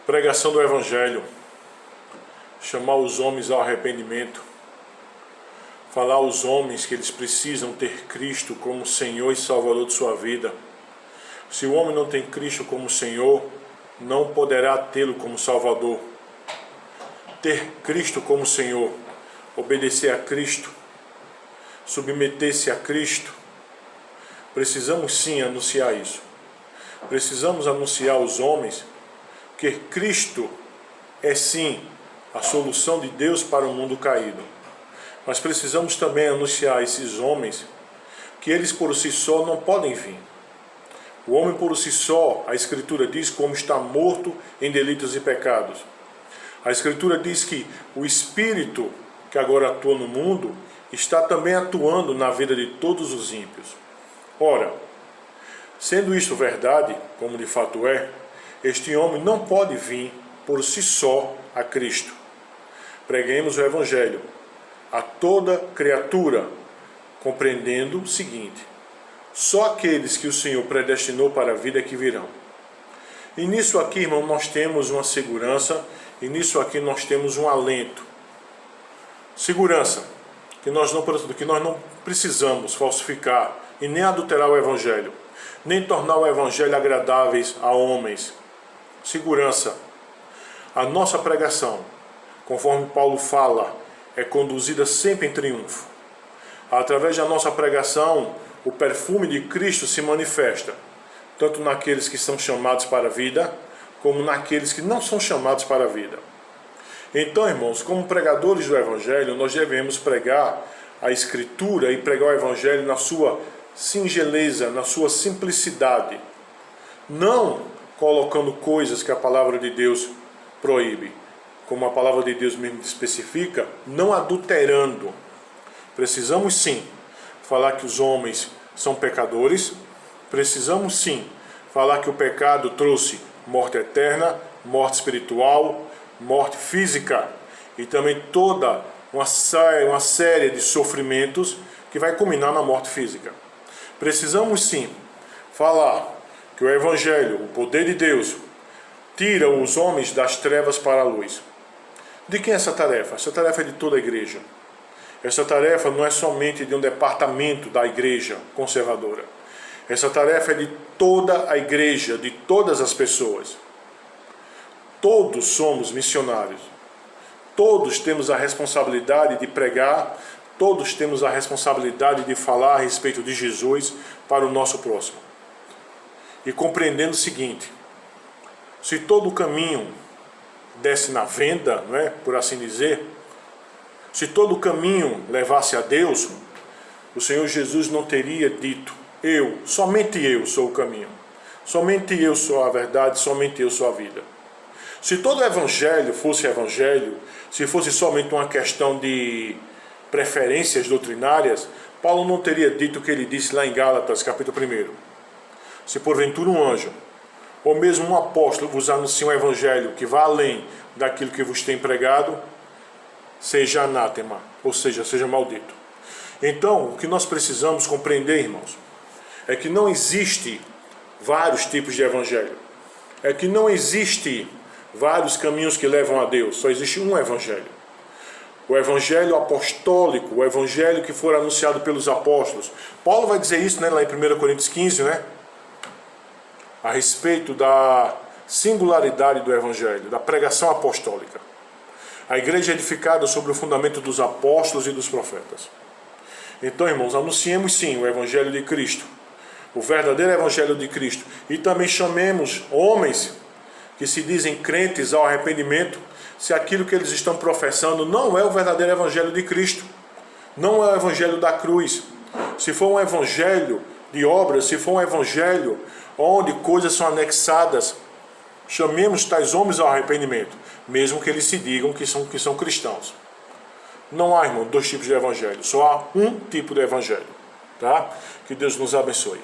Pregação do Evangelho, chamar os homens ao arrependimento, falar aos homens que eles precisam ter Cristo como Senhor e Salvador de sua vida. Se o homem não tem Cristo como Senhor, não poderá tê-lo como Salvador. Ter Cristo como Senhor, obedecer a Cristo, submeter-se a Cristo, precisamos sim anunciar isso. Precisamos anunciar aos homens que Cristo é sim a solução de Deus para o mundo caído. Mas precisamos também anunciar a esses homens que eles por si só não podem vir. O homem por si só, a Escritura diz, como está morto em delitos e pecados. A Escritura diz que o Espírito que agora atua no mundo está também atuando na vida de todos os ímpios. Ora, sendo isto verdade, como de fato é, este homem não pode vir por si só a Cristo. Preguemos o Evangelho a toda criatura, compreendendo o seguinte: só aqueles que o Senhor predestinou para a vida é que virão. E nisso aqui, irmão, nós temos uma segurança, e nisso aqui nós temos um alento. Segurança, que nós não precisamos falsificar e nem adulterar o Evangelho, nem tornar o Evangelho agradáveis a homens. Segurança, a nossa pregação, conforme Paulo fala, é conduzida sempre em triunfo. Através da nossa pregação, o perfume de Cristo se manifesta, tanto naqueles que são chamados para a vida, como naqueles que não são chamados para a vida. Então, irmãos, como pregadores do Evangelho, nós devemos pregar a Escritura e pregar o Evangelho na sua singeleza, na sua simplicidade, não colocando coisas que a palavra de Deus proíbe, como a palavra de Deus mesmo especifica, não adulterando. Precisamos sim falar que os homens são pecadores, precisamos sim falar que o pecado trouxe morte eterna, morte espiritual, morte física e também toda uma série de sofrimentos que vai culminar na morte física. Precisamos sim falar que o Evangelho, o poder de Deus, tira os homens das trevas para a luz. De quem é essa tarefa? Essa tarefa é de toda a igreja. Essa tarefa não é somente de um departamento da igreja conservadora. Essa tarefa é de toda a igreja, de todas as pessoas. Todos somos missionários. Todos temos a responsabilidade de pregar, todos temos a responsabilidade de falar a respeito de Jesus para o nosso próximo. E compreendendo o seguinte: se todo o caminho desse na venda, não é, por assim dizer, se todo o caminho levasse a Deus, o Senhor Jesus não teria dito: somente eu sou o caminho, somente eu sou a verdade, somente eu sou a vida. Se todo o Evangelho fosse Evangelho, se fosse somente uma questão de preferências doutrinárias, Paulo não teria dito o que ele disse lá em Gálatas, capítulo 1. Se porventura um anjo, ou mesmo um apóstolo vos anuncia um Evangelho que vá além daquilo que vos tem pregado, seja anátema, ou seja, seja maldito. Então, o que nós precisamos compreender, irmãos, é que não existe vários tipos de Evangelho. É que não existe vários caminhos que levam a Deus. Só existe um Evangelho. O Evangelho apostólico, o Evangelho que for anunciado pelos apóstolos. Paulo vai dizer isso, né, lá em 1 Coríntios 15, né? A respeito da singularidade do Evangelho, da pregação apostólica. A igreja é edificada sobre o fundamento dos apóstolos e dos profetas. Então, irmãos, anunciemos sim o Evangelho de Cristo, o verdadeiro Evangelho de Cristo, e também chamemos homens que se dizem crentes ao arrependimento, se aquilo que eles estão professando não é o verdadeiro Evangelho de Cristo, não é o Evangelho da cruz. Se for um Evangelho de obras, se for um Evangelho onde coisas são anexadas, chamemos tais homens ao arrependimento, mesmo que eles se digam que são cristãos. Não há, irmão, dois tipos de Evangelho, só há um tipo de Evangelho. Tá? Que Deus nos abençoe.